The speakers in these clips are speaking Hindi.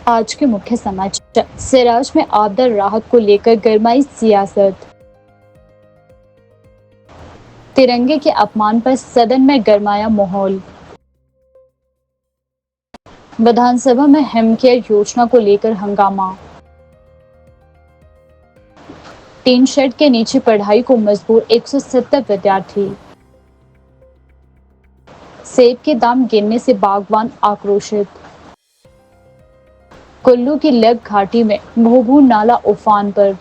आज के मुख्य समाचार। सिराज में आपदा राहत को लेकर गरमाई सियासत। तिरंगे के अपमान पर सदन में गरमाया माहौल। विधानसभा में हिमकेयर योजना को लेकर हंगामा। टीन शेड के नीचे पढ़ाई को मजबूर 170 विद्यार्थी। सेब के दाम गिरने से बागवान आक्रोशित। कुल्लू की लेक घाटी में भूभू नाला उफान पर।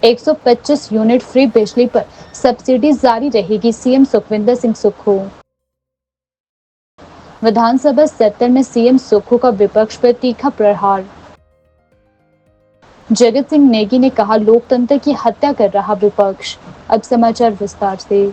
125 यूनिट फ्री बिजली पर सब्सिडी जारी रहेगी, सीएम सुखविंदर सिंह सुक्खू। विधानसभा सत्र में सीएम सुक्खू का विपक्ष पर तीखा प्रहार। जगत सिंह नेगी ने कहा, लोकतंत्र की हत्या कर रहा विपक्ष। अब समाचार विस्तार से।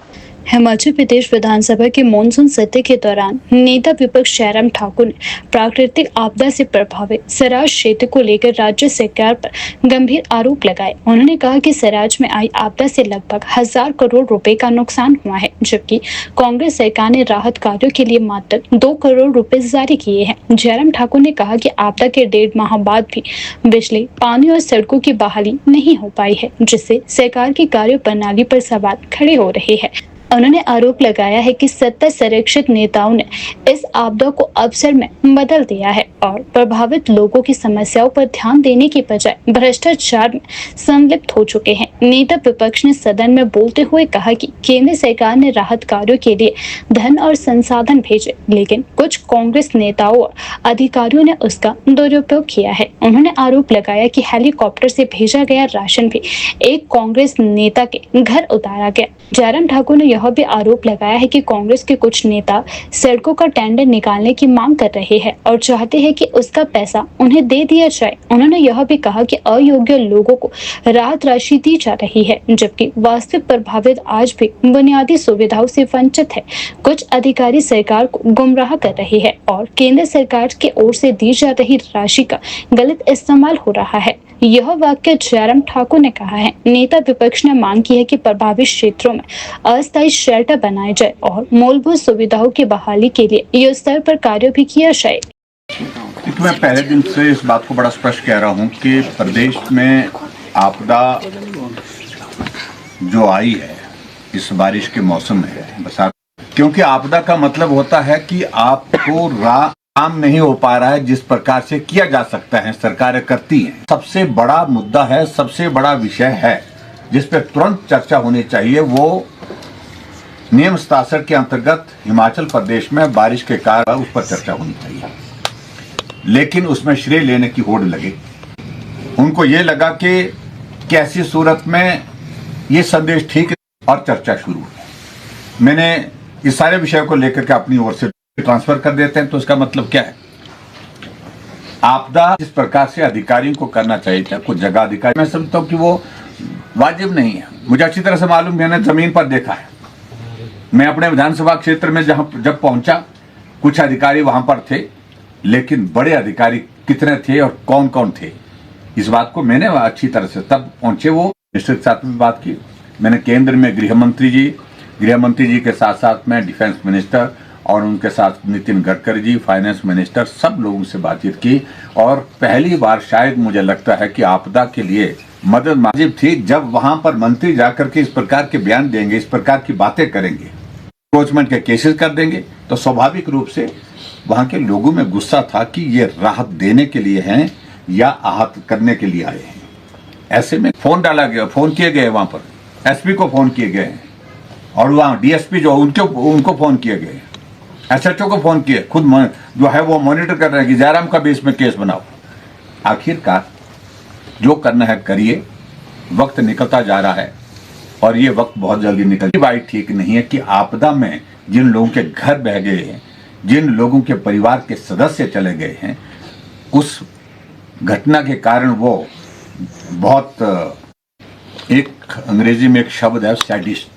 हिमाचल प्रदेश विधानसभा के मॉनसून सत्र के दौरान नेता विपक्ष जयराम ठाकुर ने प्राकृतिक आपदा से प्रभावित सराज क्षेत्र को लेकर राज्य सरकार पर गंभीर आरोप लगाए। उन्होंने कहा कि सराज में आई आपदा से लगभग 1000 करोड़ रुपए का नुकसान हुआ है, जबकि कांग्रेस सरकार ने राहत कार्यों के लिए मात्र 2 करोड़ रुपए जारी किए हैं। जयराम ठाकुर ने कहा कि आपदा के 1.5 माह बाद भी बिजली, पानी और सड़कों की बहाली नहीं हो पाई है, जिससे सरकार की कार्य प्रणाली पर सवाल खड़े हो रहे हैं। उन्होंने आरोप लगाया है कि सत्ता संरक्षित नेताओं ने इस आपदा को अवसर में बदल दिया है और प्रभावित लोगों की समस्याओं पर ध्यान देने की बजाय भ्रष्टाचार में संलिप्त हो चुके हैं। नेता विपक्ष ने सदन में बोलते हुए कहा कि केंद्र सरकार ने राहत कार्यों के लिए धन और संसाधन भेजे, लेकिन कुछ कांग्रेस नेताओं और अधिकारियों ने उसका दुरुपयोग किया है। उन्होंने आरोप लगाया कि हेलीकॉप्टर से भेजा गया राशन भी एक कांग्रेस नेता के घर उतारा गया। जयराम ठाकुर ने यह भी आरोप लगाया है कि कांग्रेस के कुछ नेता सड़कों का टेंडर निकालने की मांग कर रहे हैं और चाहते हैं कि उसका पैसा उन्हें दे दिया जाए। उन्होंने यह भी कहा कि अयोग्य लोगों को राहत राशि दी जा रही है, जबकि वास्तविक प्रभावित आज भी बुनियादी सुविधाओं से वंचित है। कुछ अधिकारी सरकार को गुमराह कर रहे हैं और केंद्र सरकार की ओर से दी जा रही राशि का गलत इस्तेमाल हो रहा है। यह वाक्य जयराम ठाकुर ने कहा है। नेता विपक्ष ने मांग की है कि प्रभावित क्षेत्रों में अस्थायी शेल्टर बनाए जाए और मूलभूत सुविधाओं की बहाली के लिए युद्ध स्तर पर कार्य भी किया जाए। मैं पहले दिन से इस बात को बड़ा स्पष्ट कह रहा हूं कि प्रदेश में आपदा जो आई है इस बारिश के मौसम में, बरसात, क्योंकि आपदा का मतलब होता है कि आपको काम नहीं हो पा रहा है जिस प्रकार से किया जा सकता है, सरकारें करती हैं। सबसे बड़ा मुद्दा है, सबसे बड़ा विषय है जिस पर तुरंत चर्चा होनी चाहिए, वो नियम 67 के अंतर्गत हिमाचल प्रदेश में बारिश के कारण उस पर चर्चा होनी चाहिए। लेकिन उसमें श्रेय लेने की होड़ लगे। उनको ये लगा कि कैसी सूरत में ये संदेश ठीक है और चर्चा शुरू हुई। मैंने इस सारे विषय को लेकर के अपनी ओर से ट्रांसफर कर देते हैं, तो इसका मतलब क्या है? आपदा जिस प्रकार से अधिकारियों को करना चाहिए था, कुछ जगह अधिकारी, मैं समझता हूँ कि वो वाजिब नहीं है। मुझे अच्छी तरह से मालूम, मैंने जमीन पर देखा है। मैं अपने विधानसभा क्षेत्र में जब पहुंचा, कुछ अधिकारी वहां पर थे, लेकिन बड़े अधिकारी कितने थे और कौन कौन थे, इस बात को मैंने अच्छी तरह से तब पहुंचे। वो मिनिस्टर के साथ में बात की, मैंने केंद्र में गृह मंत्री जी के साथ साथ में डिफेंस मिनिस्टर और उनके साथ नितिन गडकरी जी, फाइनेंस मिनिस्टर, सब लोगों से बातचीत की। और पहली बार शायद मुझे लगता है कि आपदा के लिए मदद वाजिब थी। जब वहां पर मंत्री जाकर के इस प्रकार के बयान देंगे, इस प्रकार की बातें करेंगे, इंक्रोचमेंट के केसेस कर देंगे, तो स्वाभाविक रूप से वहां के लोगों में गुस्सा था कि ये राहत देने के लिए हैं या आहत करने के लिए आए हैं। ऐसे में फोन डाला गया, फोन किए गए, वहां पर एसपी को फोन किए गए और वहां डीएसपी जो उनको फोन किए गए, एसएचओ को फोन किए, खुद जो है वो मॉनिटर कर रहे हैं कि जयराम का बेस में केस बनाओ। आखिरकार जो करना है करिए, वक्त निकलता जा रहा है और ये वक्त बहुत जल्दी निकल। बात ठीक नहीं है कि आपदा में जिन लोगों के घर बह गए हैं, जिन लोगों के परिवार के सदस्य चले गए हैं, उस घटना के कारण वो बहुत, एक अंग्रेजी में एक शब्द है सैडिस्ट,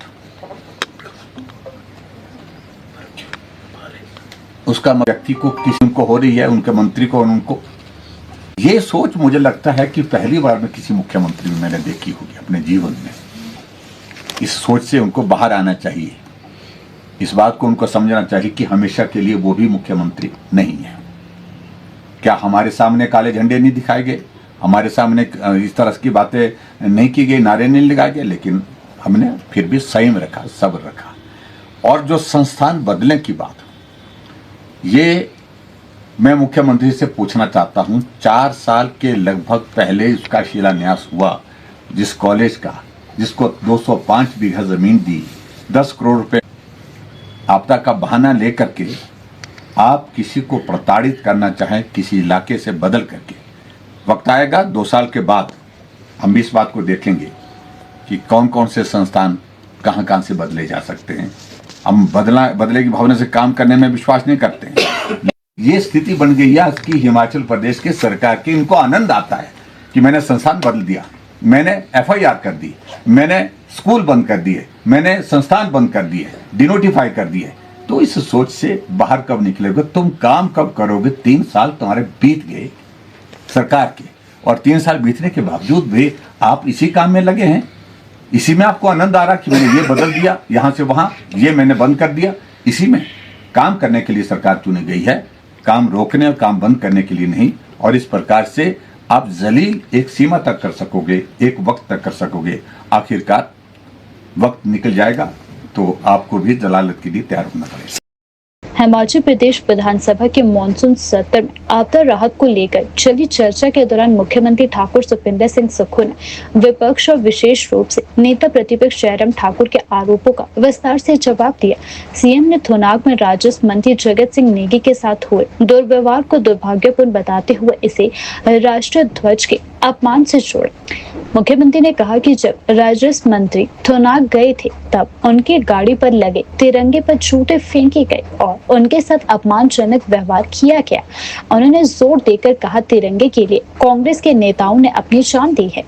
उसका व्यक्ति को किसी को हो रही है, उनके मंत्री को, उनको ये सोच मुझे लगता है कि पहली बार में किसी मुख्यमंत्री में मैंने देखी होगी अपने जीवन में। इस सोच से उनको बाहर आना चाहिए, इस बात को उनको समझना चाहिए कि हमेशा के लिए वो भी मुख्यमंत्री नहीं है। क्या हमारे सामने काले झंडे नहीं दिखाए गए, हमारे सामने इस तरह की बातें नहीं की गई, नारे नहीं लगाए गए, लेकिन हमने फिर भी संयम रखा, सब्र रखा। और जो संस्थान बदलने की बात, ये मैं मुख्यमंत्री से पूछना चाहता हूं। 4 साल के लगभग पहले उसका शिलान्यास हुआ, जिस कॉलेज का, जिसको 205 बीघा जमीन दी, 10 करोड़ रुपए आपदा का बहाना लेकर के आप किसी को प्रताड़ित करना चाहें, किसी इलाके से बदल करके, वक्त आएगा 2 साल के बाद हम भी इस बात को देखेंगे कि कौन कौन से संस्थान कहां कहां से बदले जा सकते हैं। हम बदले की भावना से काम करने में विश्वास नहीं करते हैं। ये स्थिति बन गई है आज की हिमाचल प्रदेश की सरकार की। इनको आनंद आता है कि मैंने संस्थान बदल दिया, मैंने FIR कर दी, मैंने स्कूल बंद कर दिए, मैंने संस्थान बंद कर दिए, डिनोटिफाई कर दिए। तो इस सोच से बाहर कब निकलोगे, तुम काम कब करोगे? 3 साल तुम्हारे बीत गए सरकार के, और 3 साल बीतने के बावजूद भी आप इसी काम में लगे हैं। इसी में आपको आनंद आ रहा कि मैंने ये बदल दिया, यहां से वहां, ये मैंने बंद कर दिया। इसी में काम करने के लिए सरकार चुनी गई है, काम रोकने और काम बंद करने के लिए नहीं। और इस प्रकार से आप जलील एक सीमा तक कर सकोगे, एक वक्त तक कर सकोगे। आखिरकार वक्त निकल जाएगा तो आपको भी जलालत के लिए तैयार होना पड़ेगा। हिमाचल प्रदेश विधानसभा के मॉनसून सत्र में आपदा राहत को लेकर चली चर्चा के दौरान मुख्यमंत्री ठाकुर सुखविंदर सिंह सुक्खू ने विपक्ष और विशेष रूप से नेता प्रतिपक्ष जयराम ठाकुर के आरोपों का विस्तार से जवाब दिया। सीएम ने थोनाग में राजस्व मंत्री जगत सिंह नेगी के साथ हुए दुर्व्यवहार को दुर्भाग्यपूर्ण बताते हुए इसे राष्ट्रीय ध्वज के अपमान से जोड़ा। मुख्यमंत्री ने कहा कि जब राजस्व मंत्री थोनाग गए थे तब उनकी गाड़ी पर लगे तिरंगे पर जूते फेंके गए और उनके साथ अपमानजनक व्यवहार किया गया। उन्होंने जोर देकर कहा तिरंगे के लिए कांग्रेस के नेताओं ने अपनी जान दी है।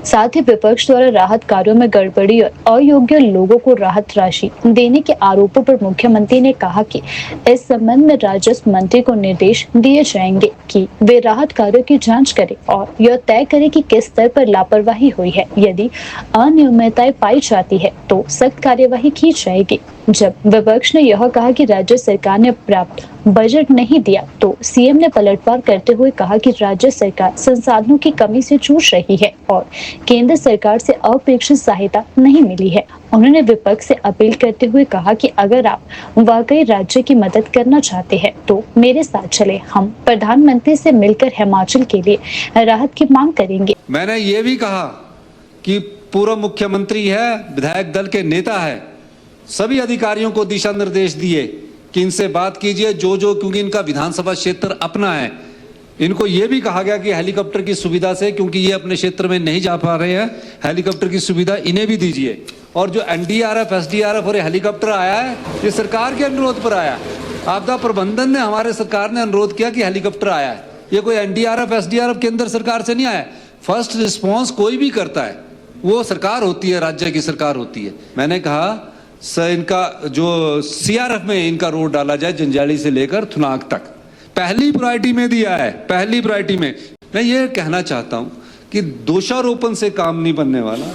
साथ ही विपक्ष द्वारा राहत कार्यों में गड़बड़ी और अयोग्य लोगों को राहत राशि देने के आरोपों पर मुख्यमंत्री ने कहा कि इस संबंध में राजस्व मंत्री को निर्देश दिए जाएंगे कि वे राहत कार्यों की जांच करें और यह तय करें कि किस स्तर पर लापरवाही हुई है। यदि अनियमितताएं पाई जाती है तो सख्त कार्यवाही की जाएगी। जब विपक्ष ने यह कहा कि राज्य सरकार ने प्राप्त बजट नहीं दिया तो सीएम ने पलटवार करते हुए कहा कि राज्य सरकार संसाधनों की कमी से जूझ रही है और केंद्र सरकार से अपेक्षित सहायता नहीं मिली है। उन्होंने विपक्ष से अपील करते हुए कहा कि अगर आप वाकई राज्य की मदद करना चाहते हैं तो मेरे साथ चले, हम प्रधानमंत्री से मिलकर हिमाचल के लिए राहत की मांग करेंगे। मैंने ये भी कहा कि पूर्व मुख्यमंत्री है, विधायक दल के नेता है, सभी अधिकारियों को दिशा निर्देश दिए कि इनसे बात कीजिए जो क्योंकि इनका विधानसभा क्षेत्र अपना है। इनको यह भी कहा गया कि हेलीकॉप्टर की सुविधा से, क्योंकि ये अपने क्षेत्र में नहीं जा पा रहे हैं, हेलीकॉप्टर की सुविधा इन्हें भी दीजिए। और जो NDRF, SDRF और हेलीकॉप्टर आया है, ये सरकार के अनुरोध पर आया है। आपदा प्रबंधन ने, हमारे सरकार ने अनुरोध किया कि हेलीकॉप्टर आया है। ये कोई NDRF, SDRF केंद्र सरकार से नहीं आया। फर्स्ट रिस्पॉन्स कोई भी करता है वो सरकार होती है, राज्य की सरकार होती है। मैंने कहा सर इनका जो CRF में इनका रोड डाला जाए, जंजाली से लेकर थुनाग तक, पहली प्रायोरिटी में दिया है, पहली प्रायोरिटी में। मैं ये कहना चाहता हूं कि दोषारोपण से काम नहीं बनने वाला।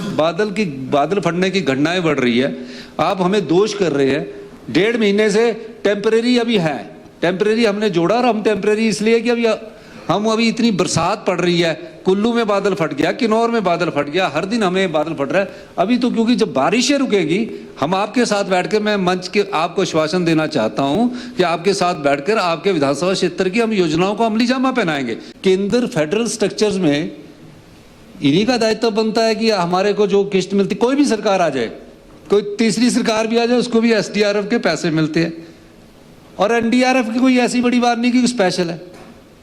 बादल फटने की घटनाएं बढ़ रही है, आप हमें दोष कर रहे हैं। 1.5 महीने से टेम्परेरी अभी है, टेम्परेरी हमने जोड़ा, और हम टेम्परेरी इसलिए कि अभी इतनी बरसात पड़ रही है, कुल्लू में बादल फट गया, किन्नौर में बादल फट गया, हर दिन हमें बादल फट रहा है। अभी तो क्योंकि जब बारिशें रुकेगी, हम आपके साथ बैठकर, मैं मंच के आपको आश्वासन देना चाहता हूं कि आपके साथ बैठकर आपके विधानसभा क्षेत्र की हम योजनाओं को अमली जामा पहनाएंगे। केंद्र फेडरल स्ट्रक्चर्स में इन्हीं का दायित्व बनता है कि हमारे को जो किस्त मिलती, कोई भी सरकार आ जाए, कोई तीसरी सरकार भी आ जाए, उसको भी SDRF के पैसे मिलते हैं। और NDRF की कोई ऐसी बड़ी बात नहीं कि स्पेशल है,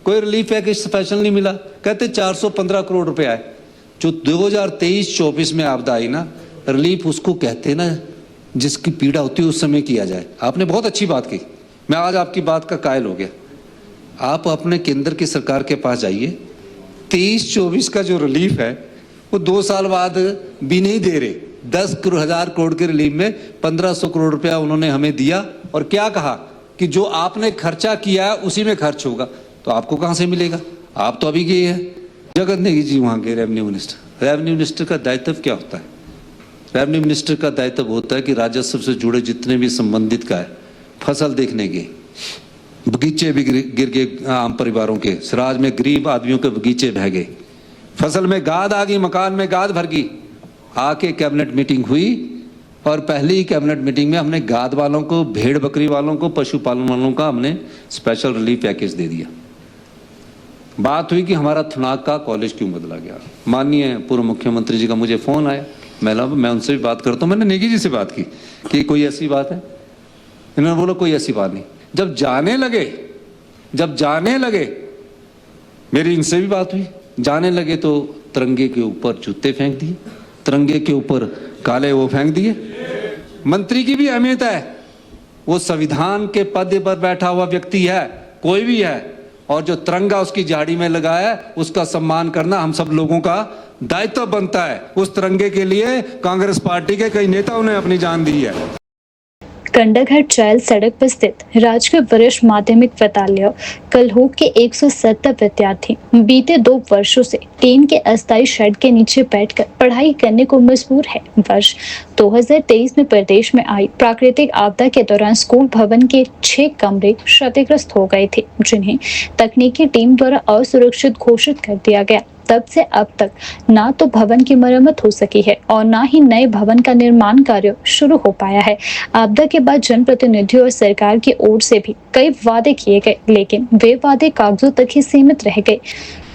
कोई रिलीफ पैकेज स्पेशल नहीं मिला। कहते 415 करोड़ रुपए आए। जो 2023-24 में आपदा आई ना, रिलीफ उसको कहते ना जिसकी पीड़ा होती है उस समय किया जाए। आपने बहुत अच्छी बात की, मैं आज आपकी बात का कायल हो गया। आप अपने केंद्र की सरकार के पास जाइए, 23-24 का जो रिलीफ है वो 2 साल बाद भी नहीं दे रहे। 10,000 करोड़ के रिलीफ में 1500 करोड़ रुपया उन्होंने हमें दिया और क्या कहा कि जो आपने खर्चा किया है उसी में खर्च होगा। तो आपको कहां से मिलेगा? आप तो अभी गए हैं जगत नेगी जी वहां के रेवेन्यू मिनिस्टर। रेवेन्यू मिनिस्टर का दायित्व क्या होता है? रेवेन्यू मिनिस्टर का दायित्व होता है कि राजस्व से जुड़े जितने भी संबंधित का है, फसल देखने के, बगीचे भी गिर गए आम परिवारों के, सिराज में गरीब आदमियों के बगीचे बह गए, फसल में गाद आ गई, मकान में गाद भर गई। आके कैबिनेट मीटिंग हुई और पहली कैबिनेट मीटिंग में हमने गाद वालों को, भेड़ बकरी वालों को, पशुपालन वालों का हमने स्पेशल रिलीफ पैकेज दे दिया। बात हुई कि हमारा थुनाग का कॉलेज क्यों बदला गया। माननीय पूर्व मुख्यमंत्री जी का मुझे फोन आया, मैं उनसे भी बात करता हूँ। मैंने नेगी जी से बात की कि कोई ऐसी बात है, इन्होंने बोला कोई ऐसी बात नहीं। जब जाने लगे मेरी इनसे भी बात हुई, जाने लगे तो तिरंगे के ऊपर जूते फेंक दिए, तिरंगे के ऊपर काले वो फेंक दिए। मंत्री की भी अहमियत है, वो संविधान के पद पर बैठा हुआ व्यक्ति है, कोई भी है, और जो तिरंगा उसकी झाड़ी में लगाया है उसका सम्मान करना हम सब लोगों का दायित्व बनता है। उस तिरंगे के लिए कांग्रेस पार्टी के कई नेताओं ने अपनी जान दी है। कंडाघाट चायल सड़क पर स्थित राजकीय वरिष्ठ माध्यमिक विद्यालय कलहोक के 170 विद्यार्थी बीते 2 वर्षों से टीन के अस्थायी शेड के नीचे बैठकर पढ़ाई करने को मजबूर है। वर्ष 2023 में प्रदेश में आई प्राकृतिक आपदा के दौरान स्कूल भवन के 6 कमरे क्षतिग्रस्त हो गए थे, जिन्हें तकनीकी टीम द्वारा असुरक्षित घोषित कर दिया गया। तब से अब तक ना तो भवन की मरम्मत हो सकी है और ना ही नए भवन का निर्माण कार्य शुरू हो पाया है। आपदा के बाद जनप्रतिनिधियों और सरकार की ओर से भी कई वादे किए गए, लेकिन वे वादे कागजों तक ही सीमित रह गए।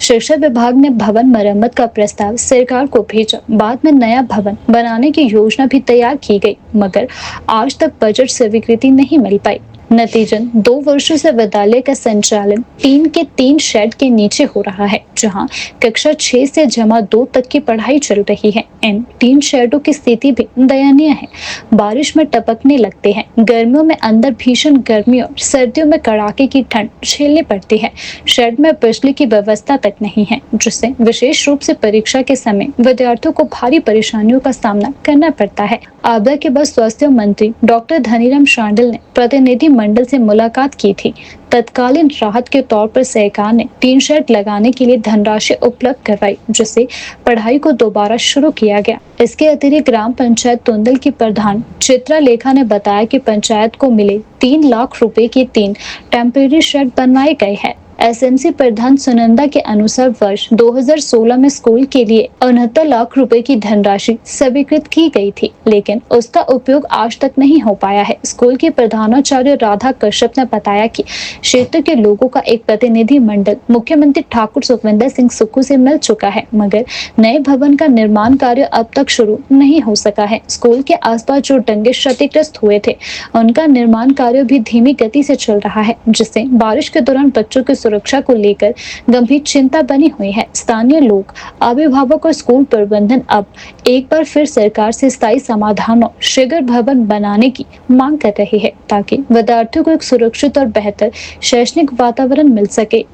शिक्षा विभाग ने भवन मरम्मत का प्रस्ताव सरकार को भेजा, बाद में नया भवन बनाने की योजना भी तैयार की गई, मगर आज तक बजट स्वीकृति नहीं मिल पाई। नतीजन 2 वर्षों से विद्यालय का संचालन टीन के 3 शेड के नीचे हो रहा है, जहां कक्षा 6 से जमा 2 तक की पढ़ाई चल रही है। इन 3 शेडों की स्थिति भी दयनीय है। बारिश में टपकने लगते हैं, गर्मियों में अंदर भीषण गर्मी और सर्दियों में कड़ाके की ठंड झेलनी पड़ती है। शेड में बिजली की व्यवस्था तक नहीं है, जिससे विशेष रूप से परीक्षा के समय विद्यार्थियों को भारी परेशानियों का सामना करना पड़ता है। आपदा के बाद स्वास्थ्य मंत्री डॉक्टर धनीराम शांडिल ने प्रतिनिधि मंडल से मुलाकात की थी। तत्कालीन राहत के तौर पर सरकार ने टीन शेड लगाने के लिए धनराशि उपलब्ध करवाई, जिससे पढ़ाई को दोबारा शुरू किया गया। इसके अतिरिक्त ग्राम पंचायत तुंदल की प्रधान चित्रा लेखा ने बताया कि पंचायत को मिले 3 लाख रुपए के 3 टेम्परेरी शेड बनवाए गए हैं। एसएमसी प्रधान सुनंदा के अनुसार वर्ष 2016 में स्कूल के लिए 69 लाख रुपए की धनराशि स्वीकृत की गई थी, लेकिन उसका उपयोग आज तक नहीं हो पाया है। स्कूल के प्रधानाचार्य राधा कश्यप ने बताया कि क्षेत्र के लोगों का एक प्रतिनिधि मंडल मुख्यमंत्री ठाकुर सुखविंदर सिंह सुक्खू से मिल चुका है, मगर नए भवन का निर्माण कार्य अब तक शुरू नहीं हो सका है। स्कूल के आसपास जो डंगे क्षतिग्रस्त हुए थे, उनका निर्माण कार्य भी धीमी गति से चल रहा है, जिससे बारिश के दौरान बच्चों की सुरक्षा को लेकर गंभीर चिंता बनी हुई है। स्थानीय लोग, अभिभावक और स्कूल प्रबंधन अब एक बार फिर सरकार से स्थायी समाधान और शीघ्र भवन बनाने की मांग कर रही है, ताकि विद्यार्थियों को एक सुरक्षित और बेहतर शैक्षणिक वातावरण मिल सके।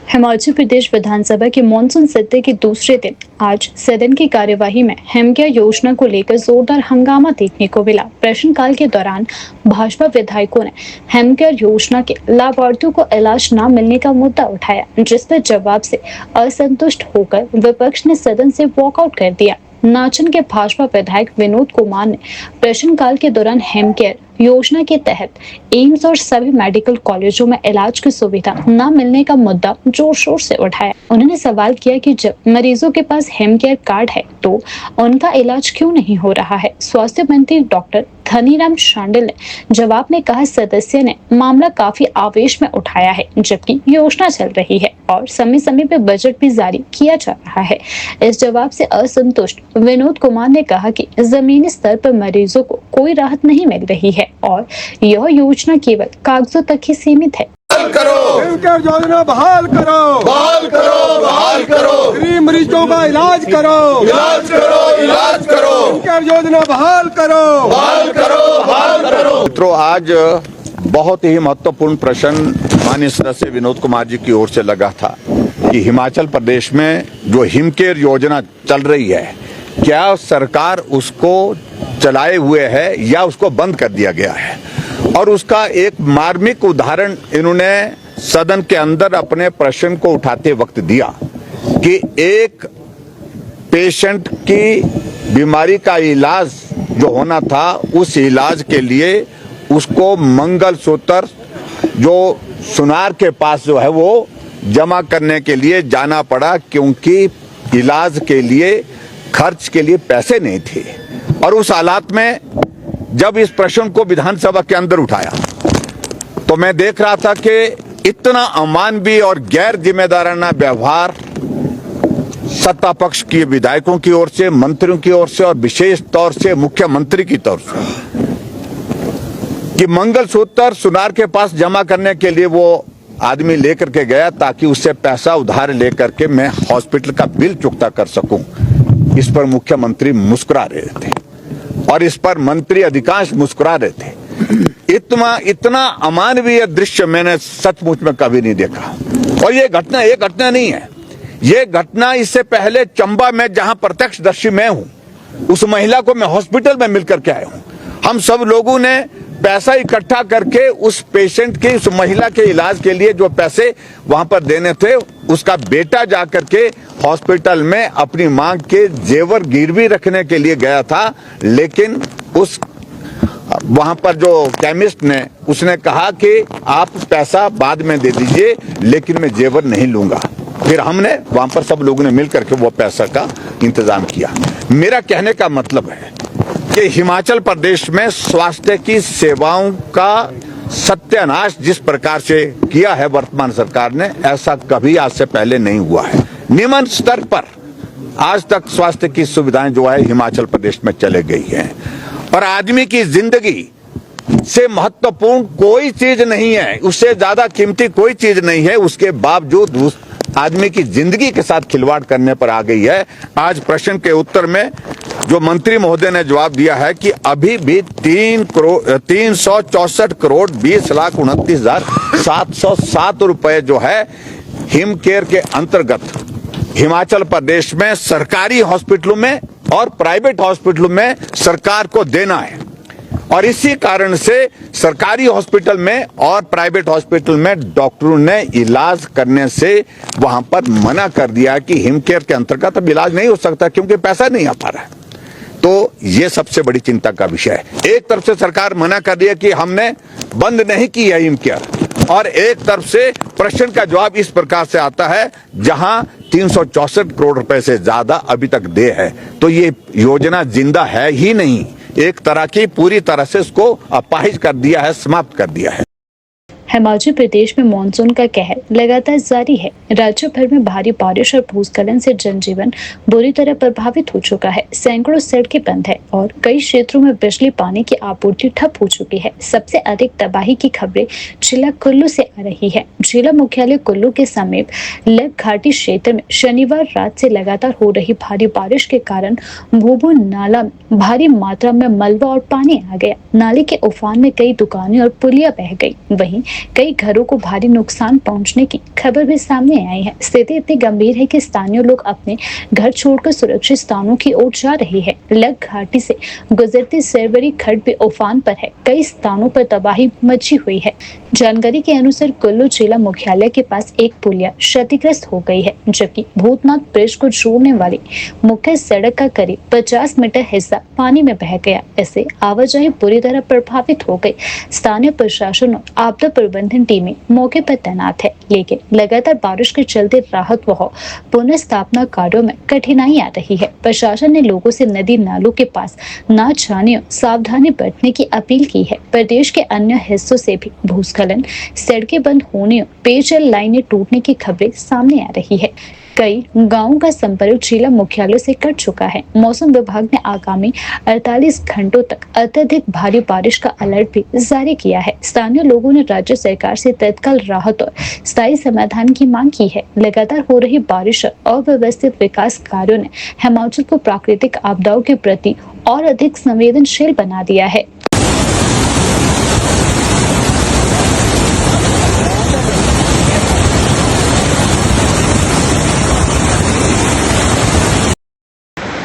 हिमाचल प्रदेश विधानसभा के मॉनसून सत्र के दूसरे दिन आज सदन की कार्यवाही में हेमकेयर योजना को लेकर जोरदार हंगामा देखने को मिला। प्रश्नकाल के दौरान भाजपा विधायकों ने हेमकेयर योजना के लाभार्थियों को इलाज न मिलने का मुद्दा उठाया, जिस पर जवाब से असंतुष्ट होकर विपक्ष ने सदन से वॉकआउट कर दिया। नाचन के भाजपा विधायक विनोद कुमार ने प्रश्नकाल के दौरान हेमकेयर योजना के तहत एम्स और सभी मेडिकल कॉलेजों में इलाज की सुविधा न मिलने का मुद्दा जोर शोर से उठाया। उन्होंने सवाल किया कि जब मरीजों के पास हेमकेयर कार्ड है तो उनका इलाज क्यों नहीं हो रहा है। स्वास्थ्य मंत्री डॉक्टर धनीराम शांडिल ने जवाब में कहा, सदस्य ने मामला काफी आवेश में उठाया है, जबकि योजना चल रही है और समय समय पर बजट भी जारी किया जा रहा है। इस जवाब से असंतुष्ट विनोद कुमार ने कहा कि जमीनी स्तर पर मरीजों को कोई राहत नहीं मिल रही है और यह योजना केवल कागजों तक ही सीमित है। हेमकेयर योजना बहाल करो, बहाल करो, बहाल करो। गरीब मरीजों का इलाज करो, इलाज करो, इलाज करो। हेमकेयर योजना बहाल करो, बहाल करो, बहाल करो। मित्रों, आज बहुत ही महत्वपूर्ण प्रश्न माननीय सदस्य विनोद कुमार जी की ओर से लगा था कि हिमाचल प्रदेश में जो हिमकेयर योजना चल रही है, क्या सरकार उसको चलाए हुए है या उसको बंद कर दिया गया है। और उसका एक मार्मिक उदाहरण इन्होंने सदन के अंदर अपने प्रश्न को उठाते वक्त दिया कि एक पेशेंट की बीमारी का इलाज जो होना था, उस इलाज के लिए उसको मंगलसूत्र जो सुनार के पास जो है वो जमा करने के लिए जाना पड़ा, क्योंकि इलाज के लिए खर्च के लिए पैसे नहीं थे। और उस हालात में जब इस प्रश्न को विधानसभा के अंदर उठाया तो मैं देख रहा था कि इतना अमानवीय और गैर जिम्मेदाराना व्यवहार सत्ता पक्ष के विधायकों की ओर से, मंत्रियों की ओर से और विशेष तौर से मुख्यमंत्री की तरफ से, कि मंगलसूत्र सुनार के पास जमा करने के लिए वो आदमी लेकर के गया ताकि उससे पैसा उधार लेकर के मैं हॉस्पिटल का बिल चुकता कर सकूं। इस पर मुख्यमंत्री मुस्कुरा रहे थे और इस पर मंत्री अधिकांश मुस्कुरा रहे थे। इतना अमानवीय दृश्य मैंने सचमुच में कभी नहीं देखा। और ये घटना नहीं है, ये घटना इससे पहले चंबा में जहां प्रत्यक्षदर्शी मैं हूं, उस महिला को मैं हॉस्पिटल में मिलकर के आया हूं। हम सब लोगों ने पैसा इकट्ठा करके उस पेशेंट के, उस महिला के इलाज के लिए जो पैसे वहां पर देने थे, उसका बेटा जाकर के हॉस्पिटल में अपनी मां के जेवर गिरवी रखने के लिए गया था। लेकिन उस वहां पर जो केमिस्ट ने, उसने कहा कि आप पैसा बाद में दे दीजिए, लेकिन मैं जेवर नहीं लूंगा। फिर हमने वहां पर सब लोगों ने मिलकर के वो पैसा का इंतजाम किया। मेरा कहने का मतलब है कि हिमाचल प्रदेश में स्वास्थ्य की सेवाओं का सत्यानाश जिस प्रकार से किया है वर्तमान सरकार ने, ऐसा कभी आज से पहले नहीं हुआ है। निम्न स्तर पर आज तक स्वास्थ्य की सुविधाएं जो है हिमाचल प्रदेश में चले गई हैं। और आदमी की जिंदगी से महत्वपूर्ण कोई चीज नहीं है, उससे ज्यादा कीमती कोई चीज नहीं है, उसके बावजूद उस आदमी की जिंदगी के साथ खिलवाड़ करने पर आ गई है। आज प्रश्न के उत्तर में जो मंत्री महोदय ने जवाब दिया है कि अभी भी 364 करोड़ 20,29,707 रुपए जो है हिम केयर के अंतर्गत हिमाचल प्रदेश में सरकारी हॉस्पिटलों में और प्राइवेट हॉस्पिटलों में सरकार को देना है। और इसी कारण से सरकारी हॉस्पिटल में और प्राइवेट हॉस्पिटल में डॉक्टरों ने इलाज करने से वहां पर मना कर दिया कि हिम केयर के अंतर्गत अब इलाज नहीं हो सकता, क्योंकि पैसा नहीं आ पा रहा है। तो ये सबसे बड़ी चिंता का विषय है। एक तरफ से सरकार मना कर दिया कि हमने बंद नहीं की है हिम केयर, और एक तरफ से प्रश्न का जवाब इस प्रकार से आता है जहां 364 करोड़ रुपए से ज्यादा अभी तक दे है। तो ये योजना जिंदा है ही नहीं, एक तरह की पूरी तरह से इसको अपाहिज कर दिया है, समाप्त कर दिया है। हिमाचल प्रदेश में मानसून का कहर लगातार जारी है। राज्य भर में भारी बारिश और भूस्खलन से जनजीवन बुरी तरह प्रभावित हो चुका है। सैकड़ों सड़कें बंद है और कई क्षेत्रों में बिजली पानी की आपूर्ति ठप हो चुकी है। सबसे अधिक तबाही की खबरें जिला कुल्लू से आ रही है। जिला मुख्यालय कुल्लू के समीप लग घाटी क्षेत्र में शनिवार रात से लगातार हो रही भारी बारिश के कारण भूभू नाला में भारी मात्रा में मलबा और पानी आ गया। नाले के उफान में कई दुकानें और पुलिया बह गई। वहीं कई घरों को भारी नुकसान पहुंचने की खबर भी सामने आई है। स्थिति इतनी गंभीर है कि स्थानीय लोग अपने घर छोड़कर सुरक्षित स्थानों की ओर जा रहे हैं। लग घाटी से गुजरती सरवरी खड्ड भी उफान पर है। कई स्थानों पर तबाही मची हुई है। जानकारी के अनुसार कुल्लू जिला मुख्यालय के पास एक पुलिया क्षतिग्रस्त हो गई है, जबकि भूतनाथ ब्रिज को जोड़ने वाली मुख्य सड़क का करीब 50 मीटर हिस्सा पानी में बह गया। इससे आवाजाही पूरी तरह प्रभावित हो गई। स्थानीय प्रशासन और आपदा प्रबंधन टीमें मौके पर तैनात है, लेकिन लगातार बारिश के चलते राहत व पुनः स्थापना कार्यों में कठिनाई आ रही है। प्रशासन ने लोगों से नदी नालों के पास न जाने और सावधानी बरतने की अपील की है। प्रदेश के अन्य हिस्सों से भी भूस्खलन, सड़कें बंद होने और पेयजल लाइनें टूटने की खबरें सामने आ रही है। कई गांवों का संपर्क जिला मुख्यालय से कट चुका है। मौसम विभाग ने आगामी 48 घंटों तक अत्यधिक भारी बारिश का अलर्ट भी जारी किया है। स्थानीय लोगों ने राज्य सरकार से तत्काल राहत और स्थायी समाधान की मांग की है। लगातार हो रही बारिश और अव्यवस्थित विकास कार्यों ने हिमाचल को प्राकृतिक आपदाओं के प्रति और अधिक संवेदनशील बना दिया है।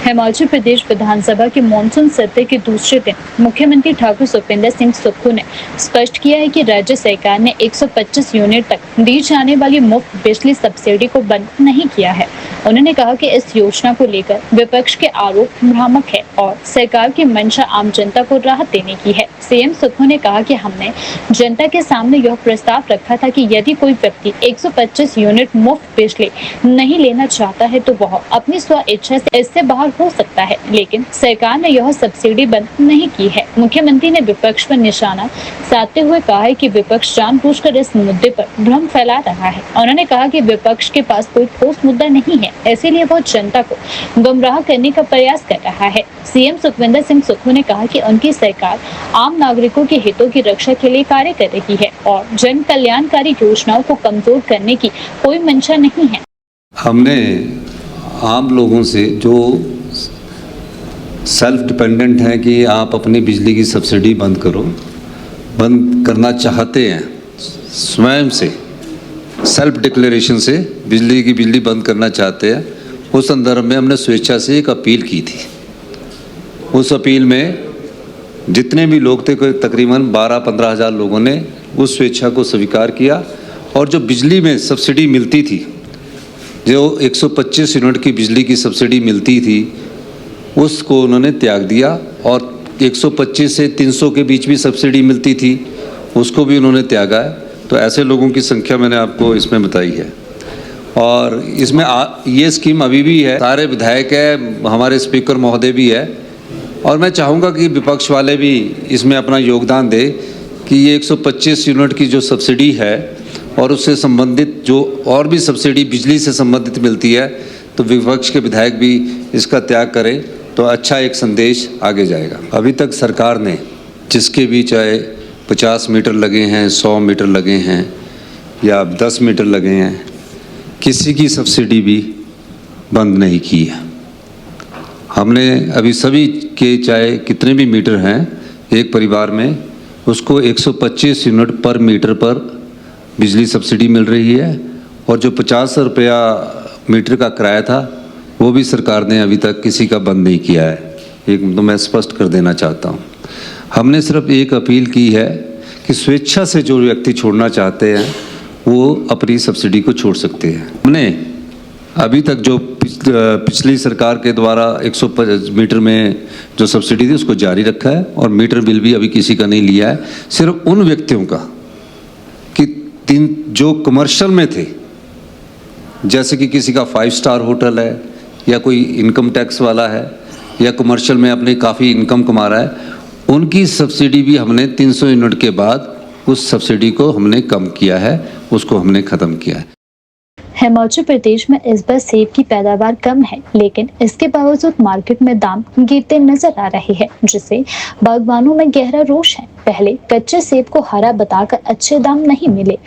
हिमाचल प्रदेश विधानसभा के मॉनसून सत्र के दूसरे दिन मुख्यमंत्री ठाकुर सुखविंदर सिंह सुक्खू ने स्पष्ट किया है कि राज्य सरकार ने 125 यूनिट तक दी जाने वाली मुफ्त बिजली सब्सिडी को बंद नहीं किया है। उन्होंने कहा कि इस योजना को लेकर विपक्ष के आरोप भ्रामक है और सरकार की मंशा आम जनता को राहत देने की है। सीएम सुक्खू ने कहा कि हमने जनता के सामने यह प्रस्ताव रखा था कि यदि कोई व्यक्ति 125 यूनिट मुफ्त बिजली नहीं लेना चाहता है तो वह अपनी स्व इच्छा से इससे बाहर हो सकता है, लेकिन सरकार ने यह सब्सिडी बंद नहीं की है। मुख्यमंत्री ने विपक्ष पर निशाना साधते हुए कहा है कि विपक्ष जानबूझकर इस मुद्दे पर भ्रम फैला रहा है। उन्होंने कहा कि विपक्ष के पास कोई ठोस मुद्दा नहीं है, इसीलिए वह जनता को गुमराह करने का प्रयास कर रहा है। सीएम सुखविंदर सिंह सुक्खू ने कहा कि उनकी सरकार आम नागरिकों के हितों की रक्षा के लिए कार्य कर रही है और जन कल्याणकारी योजनाओं को कमजोर करने की कोई मंशा नहीं है। हमने आम लोगों से जो सेल्फ डिपेंडेंट हैं कि आप अपनी बिजली की सब्सिडी बंद करना चाहते हैं, स्वयं से सेल्फ डिक्लेरेशन से बिजली बंद करना चाहते हैं, उस संदर्भ में हमने स्वेच्छा से एक अपील की थी। उस अपील में जितने भी लोग थे, तकरीबन 12-15 हज़ार लोगों ने उस स्वेच्छा को स्वीकार किया और जो बिजली में सब्सिडी मिलती थी, जो 125 यूनिट की बिजली की सब्सिडी मिलती थी, उसको उन्होंने त्याग दिया और 125 से 300 के बीच भी सब्सिडी मिलती थी, उसको भी उन्होंने त्यागा है। तो ऐसे लोगों की संख्या मैंने आपको इसमें बताई है और इसमें ये स्कीम अभी भी है। सारे विधायक है, हमारे स्पीकर महोदय भी है और मैं चाहूँगा कि विपक्ष वाले भी इसमें अपना योगदान दे कि ये 125 यूनिट की जो सब्सिडी है और उससे संबंधित जो और भी सब्सिडी बिजली से संबंधित मिलती है, तो विपक्ष के विधायक भी इसका त्याग करें तो अच्छा एक संदेश आगे जाएगा। अभी तक सरकार ने जिसके भी चाहे 50 मीटर लगे हैं, 100 मीटर लगे हैं या 10 मीटर लगे हैं, किसी की सब्सिडी भी बंद नहीं की है। हमने अभी सभी के चाहे कितने भी मीटर हैं एक परिवार में, उसको 125 यूनिट पर मीटर पर बिजली सब्सिडी मिल रही है और जो 50 रुपया मीटर का किराया था वो भी सरकार ने अभी तक किसी का बंद नहीं किया है। एक तो मैं स्पष्ट कर देना चाहता हूँ। हमने सिर्फ एक अपील की है कि स्वेच्छा से जो व्यक्ति छोड़ना चाहते हैं वो अपनी सब्सिडी को छोड़ सकते हैं। हमने अभी तक जो पिछली सरकार के द्वारा 150 मीटर में जो सब्सिडी थी उसको जारी रखा है और मीटर बिल भी अभी किसी का नहीं लिया है। सिर्फ उन व्यक्तियों का कि जो कमर्शियल में थे, जैसे कि किसी का 5 स्टार होटल है या कोई इनकम टैक्स वाला है या कमर्शियल में अपनी काफ़ी इनकम कमा रहा है, उनकी सब्सिडी भी हमने 300 यूनिट के बाद उस सब्सिडी को हमने कम किया है, उसको हमने ख़त्म किया है। हिमाचल प्रदेश में इस बार सेब की पैदावार कम है, लेकिन इसके बावजूद मार्केट में दाम गिरते नजर आ रहे हैं, जिससे बागवानों में गहरा रोष है। पहले कच्चे सेब को हरा बताकर अच्छे दाम नहीं मिले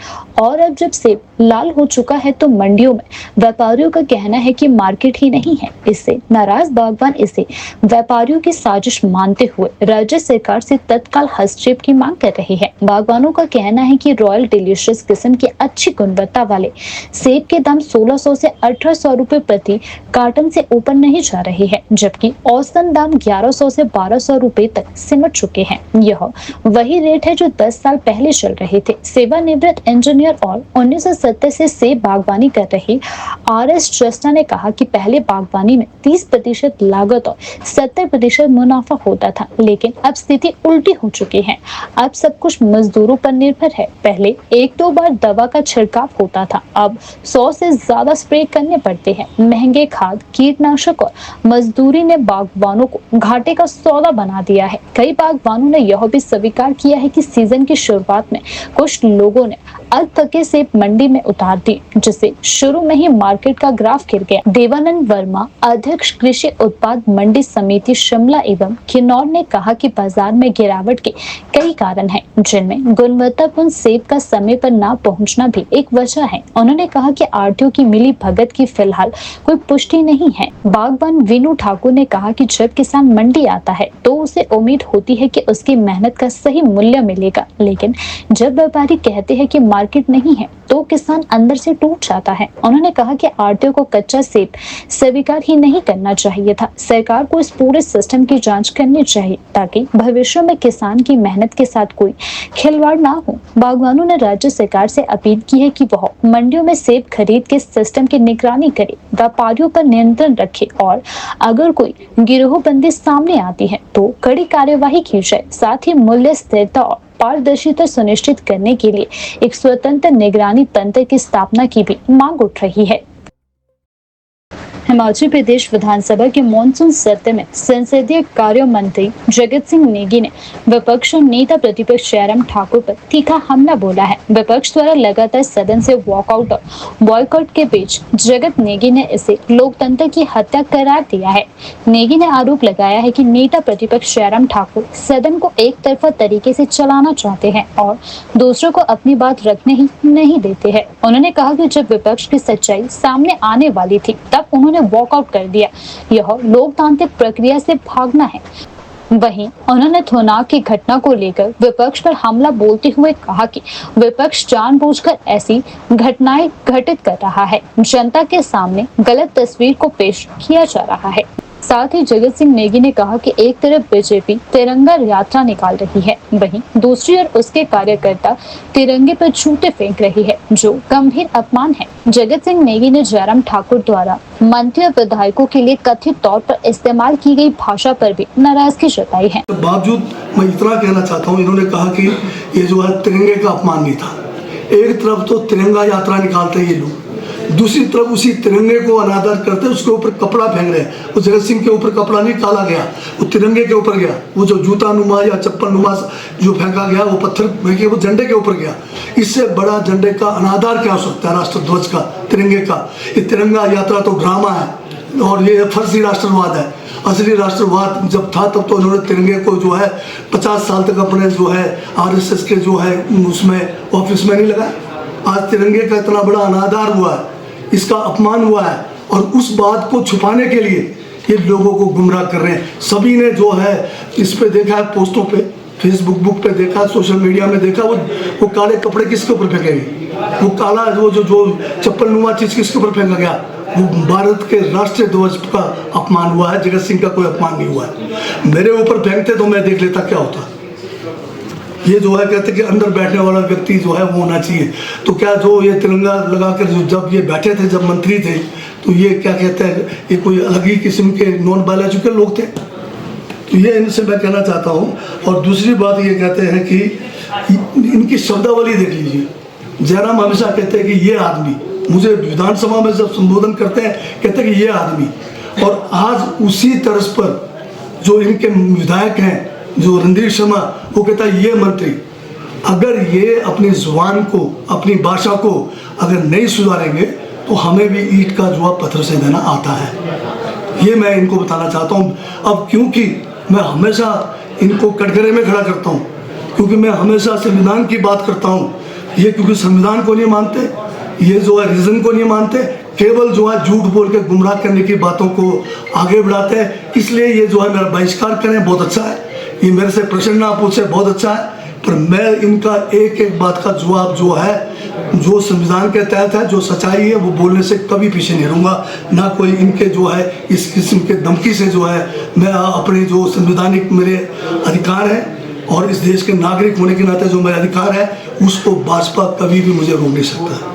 और अब जब सेब लाल हो चुका है तो मंडियों में व्यापारियों का कहना है कि मार्केट ही नहीं है। इससे नाराज बागवान इसे व्यापारियों की साजिश मानते हुए राज्य सरकार से तत्काल हस्तक्षेप की मांग कर रहे हैं। बागवानों का कहना है कि रॉयल डिलीशियस किस्म के अच्छी गुणवत्ता वाले सेब के दाम 1600 से 1800 रुपए प्रति कार्टन से ऊपर नहीं जा रहे हैं, जबकि औसतन दाम 1100 से 1200 रुपए तक सिमट चुके हैं। यह वही रेट है जो 10 साल पहले चल रहे थे। सेवानिवृत्त इंजीनियर और 1970 से सेब बागवानी कर रहे RS ट्रस्टा ने कहा कि पहले बागवानी में 30% लागत और 70% मुनाफा होता था, लेकिन अब स्थिति उल्टी हो चुकी है। अब सब कुछ मजदूरों पर निर्भर है। पहले 1-2 बार दवा का छिड़काव होता था, अब 100 से ज्यादा स्प्रे करने पड़ते हैं। महंगे खाद, कीटनाशक और मजदूरी ने बागवानों को घाटे का सौदा बना दिया है। कई बागवानों ने यह भी स्वीकार किया है कि सीजन की शुरुआत में कुछ लोगों ने अधपके सेब मंडी में उतार दी, जिससे शुरू में ही मार्केट का ग्राफ गिर गया। देवानंद वर्मा, अध्यक्ष कृषि उत्पाद मंडी समिति शिमला एवं किन्नौर ने कहा कि बाजार में गिरावट के कई कारण हैं, जिनमें गुणवत्तापूर्ण सेब का समय पर न पहुंचना भी एक वजह है। उन्होंने कहा कि आढ़तियों की मिली भगत की फिलहाल कोई पुष्टि नहीं है। बागवान वीनू ठाकुर ने कहा कि जब किसान मंडी आता है तो उसे उम्मीद होती है कि उसकी मेहनत का सही मूल्य मिलेगा, लेकिन जब व्यापारी कहते हैं कि मार्केट नहीं है तो किसान अंदर से टूट जाता है। उन्होंने कहा कि आढ़तियों को कच्चा सेब स्वीकार ही नहीं करना चाहिए था। सरकार को इस पूरे सिस्टम की जांच करनी चाहिए ताकि भविष्य में किसान की मेहनत के साथ कोई खिलवाड़ ना हो। बागवानों ने राज्य सरकार से अपील की है कि वह मंडियों में सेब खरीद के सिस्टम की निगरानी करे, व्यापारियों पर नियंत्रण रखे और अगर कोई गिरोहबंदी सामने आती है तो कड़ी कार्यवाही की जाए। साथ ही मूल्य स्थिरता और पारदर्शिता सुनिश्चित करने के लिए एक स्वतंत्र निगरानी तंत्र की स्थापना की भी मांग उठ रही है। हिमाचल प्रदेश विधानसभा के मॉनसून सत्र में संसदीय कार्य मंत्री जगत सिंह नेगी ने विपक्ष और नेता प्रतिपक्ष जयराम ठाकुर पर तीखा हमला बोला है। विपक्ष द्वारा लगातार सदन से वॉकआउट और बॉयकॉट के बीच जगत नेगी ने इसे लोकतंत्र की हत्या करार दिया है। नेगी ने आरोप लगाया है कि नेता प्रतिपक्ष जयराम ठाकुर सदन को एक तरफा तरीके से चलाना चाहते हैं और दूसरों को अपनी बात रखने ही नहीं देते हैं। उन्होंने कहा कि जब विपक्ष की सच्चाई सामने आने वाली थी तब उन्होंने वॉकआउट कर दिया। यह लोकतांत्रिक प्रक्रिया से भागना है। वहीं उन्होंने थोनाक की घटना को लेकर विपक्ष पर हमला बोलते हुए कहा कि विपक्ष जानबूझकर ऐसी घटनाएं घटित कर रहा है, जनता के सामने गलत तस्वीर को पेश किया जा रहा है। साथ ही जगत सिंह नेगी ने कहा कि एक तरफ बीजेपी तिरंगा यात्रा निकाल रही है, वहीं दूसरी ओर उसके कार्यकर्ता तिरंगे पर जूते फेंक रही है, जो गंभीर अपमान है। जगत सिंह नेगी ने जयराम ठाकुर द्वारा मंत्री और विधायकों के लिए कथित तौर पर इस्तेमाल की गई भाषा पर भी नाराजगी जताई है। बावजूद मैं इतना कहना चाहता हूँ, इन्होंने कहा कि ये जो है तिरंगे का अपमान नहीं था। एक तरफ तो तिरंगा यात्रा निकालते ये लोग, दूसरी तरफ उसी तिरंगे को अनादर करते उसके ऊपर कपड़ा फेंक रहे हैं। वो जगत सिंह के ऊपर कपड़ा नहीं डाला गया, वो तिरंगे के ऊपर गया। वो जो जूता नुमा या चप्पल नुमा जो फेंका गया, वो पत्थर फेंके, वो झंडे के ऊपर गया। इससे बड़ा झंडे का अनादर क्या हो सकता है? राष्ट्र ध्वज का, तिरंगे का। ये तिरंगा यात्रा तो ड्रामा है और ये फर्जी राष्ट्रवाद है। असली राष्ट्रवाद जब था तब तो इन्होंने तिरंगे को जो है 50 साल तक अपने जो है RSS के जो है उसमें ऑफिस में नहीं लगाया। आज तिरंगे का इतना बड़ा अनादर हुआ है, इसका अपमान हुआ है और उस बात को छुपाने के लिए ये लोगों को गुमराह कर रहे हैं। सभी ने जो है इस पे देखा है, पोस्टों पे, फेसबुक पे देखा, सोशल मीडिया में देखा, वो काले कपड़े किसके ऊपर फेंके गए, वो काला जो चप्पल नुमा चीज किसके ऊपर फेंका गया। वो भारत के राष्ट्रीय ध्वज का अपमान हुआ है, जगत सिंह का कोई अपमान नहीं हुआ है। मेरे ऊपर फेंकते तो मैं देख लेता क्या होता। ये जो है कहते कि अंदर बैठने वाला व्यक्ति जो है वो होना चाहिए। तो क्या जो ये तिरंगा लगाकर जब ये बैठे थे, जब मंत्री थे, तो ये क्या कहते हैं, ये कोई अलग ही किस्म के नॉन बायोलॉजिकल लोग थे। तो ये इनसे मैं कहना चाहता हूँ। और दूसरी बात ये कहते हैं कि इनकी शब्दावली देख लीजिए। जयराम हमेशा कहते हैं कि ये आदमी, मुझे विधानसभा में जब संबोधन करते हैं कहते हैं कि ये आदमी, और आज उसी तर्ज पर जो इनके विधायक हैं, जो रणधीर शर्मा, वो कहता है ये मंत्री। अगर ये अपनी जुबान को, अपनी भाषा को अगर नहीं सुधारेंगे तो हमें भी ईंट का जुआ पत्थर से देना आता है। ये मैं इनको बताना चाहता हूँ। अब क्योंकि मैं हमेशा इनको कटघरे में खड़ा करता हूँ, क्योंकि मैं हमेशा संविधान की बात करता हूँ। ये क्योंकि संविधान को नहीं मानते, ये जो है रीजन को नहीं मानते, केवल जो है झूठ बोल के गुमराह करने की बातों को आगे बढ़ाते हैं। इसलिए ये जो है मेरा बहिष्कार करें, बहुत अच्छा है। ये मेरे से प्रश्न ना पूछे, बहुत अच्छा है। पर मैं इनका एक एक बात का जवाब जो है, जो संविधान के तहत है, जो सच्चाई है, वो बोलने से कभी पीछे नहीं रहूँगा। ना कोई इनके जो है इस किस्म के धमकी से जो है मैं अपने जो संवैधानिक मेरे अधिकार है और इस देश के नागरिक होने के नाते जो मेरा अधिकार है, उसको भाजपा कभी भी मुझे रोक नहीं सकता।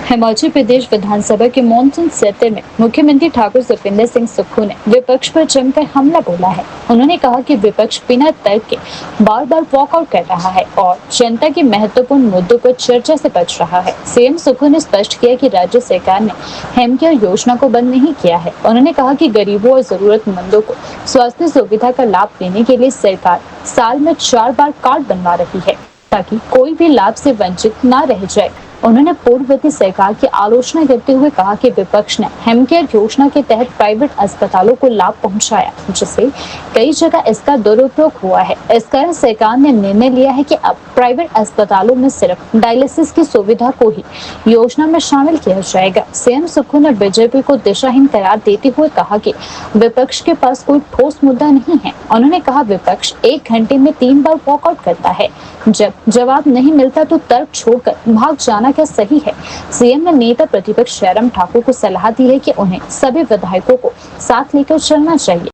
हिमाचल प्रदेश विधानसभा के मॉनसून सत्र में मुख्यमंत्री ठाकुर सुखविंदर सिंह सुक्खू ने विपक्ष पर जमकर हमला बोला है। उन्होंने कहा कि विपक्ष बिना तर्क के बार बार वॉकआउट कर रहा है और जनता के महत्वपूर्ण मुद्दों पर चर्चा से बच रहा है। सीएम सुक्खू ने स्पष्ट किया कि राज्य सरकार ने हेमकेयर योजना को बंद नहीं किया है। उन्होंने कहा कि गरीबों और जरूरतमंदों को स्वास्थ्य सुविधा का लाभ देने के लिए सरकार साल में 4 बार कार्ड बनवा रही है ताकि कोई भी लाभ से वंचित न रह जाए। उन्होंने पूर्ववर्ती सरकार की आलोचना करते हुए कहा कि विपक्ष ने हिमकेयर योजना के तहत प्राइवेट अस्पतालों को लाभ पहुंचाया, जिससे कई जगह इसका दुरुपयोग हुआ है। इस कारण सरकार ने निर्णय लिया है कि अब प्राइवेट अस्पतालों में सिर्फ डायलिसिस की सुविधा को ही योजना में शामिल किया जाएगा। सीएम सुक्खू ने बीजेपी को दिशाहीन करार देते हुए कहा कि विपक्ष के पास कोई ठोस मुद्दा नहीं है। उन्होंने कहा विपक्ष 1 घंटे में 3 बार वॉकआउट करता है, जब जवाब नहीं मिलता तो तर्क छोड़कर भाग जाना क्या सही है। सीएम ने नेता प्रतिपक्ष जयराम ठाकुर को सलाह दी है कि उन्हें सभी विधायकों को साथ लेकर चलना चाहिए।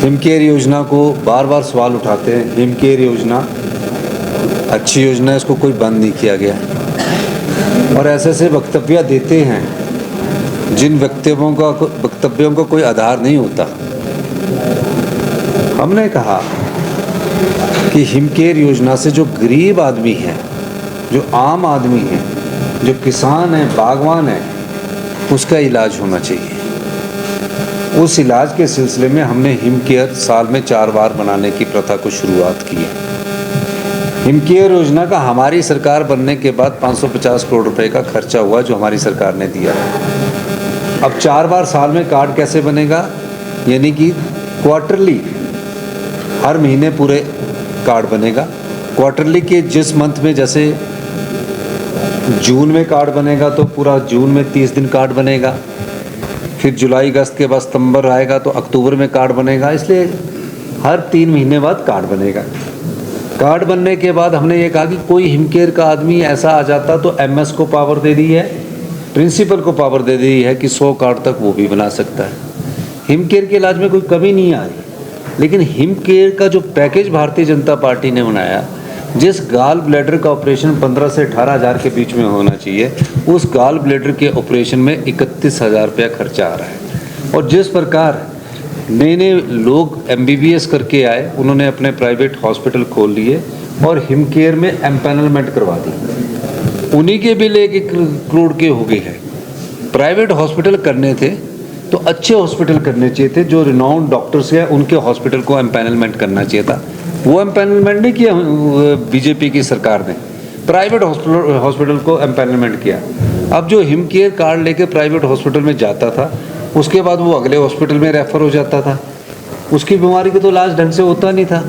हिमकेयर योजना को बार बार सवाल उठाते हैं। हिमकेयर योजना अच्छी योजना है, इसको कोई बंद नहीं किया गया, और ऐसे वक्तव्य देते हैं जिन वक्तव्यों का कोई आधार नहीं होता। हमने कहा कि हिमकेयर योजना से जो गरीब आदमी है, जो आम आदमी है, जो किसान है, बागवान है, उसका इलाज होना चाहिए। उस इलाज के सिलसिले में हमने हिमकेयर साल में 4 बार बनाने की प्रथा को शुरुआत की है। हिमकेयर योजना का हमारी सरकार बनने के बाद 550 करोड़ रुपए का खर्चा हुआ, जो हमारी सरकार ने दिया है। अब 4 बार साल में कार्ड कैसे बनेगा, यानी कि क्वार्टरली, हर महीने पूरे कार्ड बनेगा। क्वार्टरली के जिस मंथ में, जैसे जून में कार्ड बनेगा तो पूरा जून में 30 दिन कार्ड बनेगा, फिर जुलाई अगस्त के बाद सितंबर आएगा तो अक्टूबर में कार्ड बनेगा। इसलिए हर 3 महीने बाद कार्ड बनेगा। कार्ड बनने के बाद हमने ये कहा कि कोई हिमकेयर का आदमी ऐसा आ जाता तो एमएस को पावर दे दी है, प्रिंसिपल को पावर दे दी है कि 100 कार्ड तक वो भी बना सकता है। हिमकेयर के इलाज में कोई कमी नहीं आ रही, लेकिन हिमकेयर का जो पैकेज भारतीय जनता पार्टी ने बनाया, जिस गाल ब्लैडर का ऑपरेशन 15 से 18 हज़ार के बीच में होना चाहिए, उस गाल ब्लैडर के ऑपरेशन में 31,000 रुपया खर्चा आ रहा है। और जिस प्रकार नए लोग MBBS करके आए, उन्होंने अपने प्राइवेट हॉस्पिटल खोल लिए और हिमकेयर में एम्पैनलमेंट करवा दी। उन्हीं के बिल 1 करोड़ के हो गए हैं। प्राइवेट हॉस्पिटल करने थे तो अच्छे हॉस्पिटल करने चाहिए थे, जो रिनाउंड डॉक्टर्स हैं उनके हॉस्पिटल को एम्पैनलमेंट करना चाहिए था। वो एम्पैनलमेंट नहीं किया बीजेपी की सरकार ने, प्राइवेट हॉस्पिटल को एम्पैनलमेंट किया। अब जो हिमकेयर कार्ड लेके प्राइवेट हॉस्पिटल में जाता था, उसके बाद वो अगले हॉस्पिटल में रेफ़र हो जाता था, उसकी बीमारी का तो इलाज ढंग से होता नहीं था।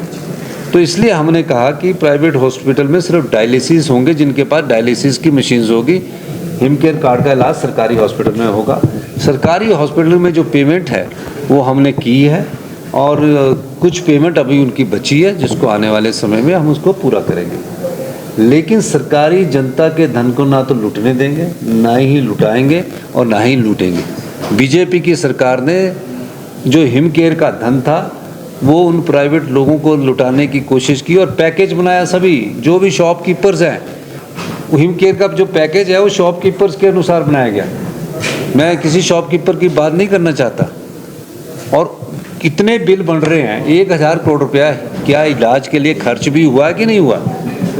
तो इसलिए हमने कहा कि प्राइवेट हॉस्पिटल में सिर्फ डायलिसिस होंगे, जिनके पास डायलिसिस की मशीन्स होगी। हिमकेयर कार्ड का इलाज सरकारी हॉस्पिटल में होगा। सरकारी हॉस्पिटल में जो पेमेंट है वो हमने की है, और कुछ पेमेंट अभी उनकी बची है, जिसको आने वाले समय में हम उसको पूरा करेंगे। लेकिन सरकारी जनता के धन को ना तो लूटने देंगे, ना ही लुटाएंगे और ना ही लूटेंगे। बीजेपी की सरकार ने जो हिमकेयर का धन था वो उन प्राइवेट लोगों को लुटाने की कोशिश की और पैकेज बनाया। सभी जो भी शॉपकीपर्स हैं, हिमकेयर का जो पैकेज है वो शॉपकीपर्स के अनुसार बनाया गया। मैं किसी शॉपकीपर की बात नहीं करना चाहता। और कितने बिल बन रहे हैं, 1000 करोड़ रुपया क्या इलाज के लिए खर्च भी हुआ है कि नहीं हुआ?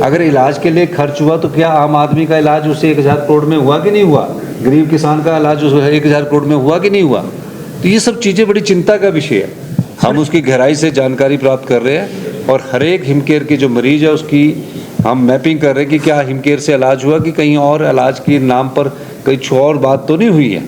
अगर इलाज के लिए खर्च हुआ तो क्या आम आदमी का इलाज उससे 1000 करोड़ में हुआ कि नहीं हुआ? गरीब किसान का इलाज उस 1000 करोड़ में हुआ कि नहीं हुआ? तो ये सब चीज़ें बड़ी चिंता का विषय है। हम उसकी गहराई से जानकारी प्राप्त कर रहे हैं और हर एक हिमकेयर के जो मरीज है उसकी हम मैपिंग कर रहे हैं कि क्या हिमकेयर से इलाज हुआ कि कहीं और इलाज के नाम पर कहीं और बात तो नहीं हुई है।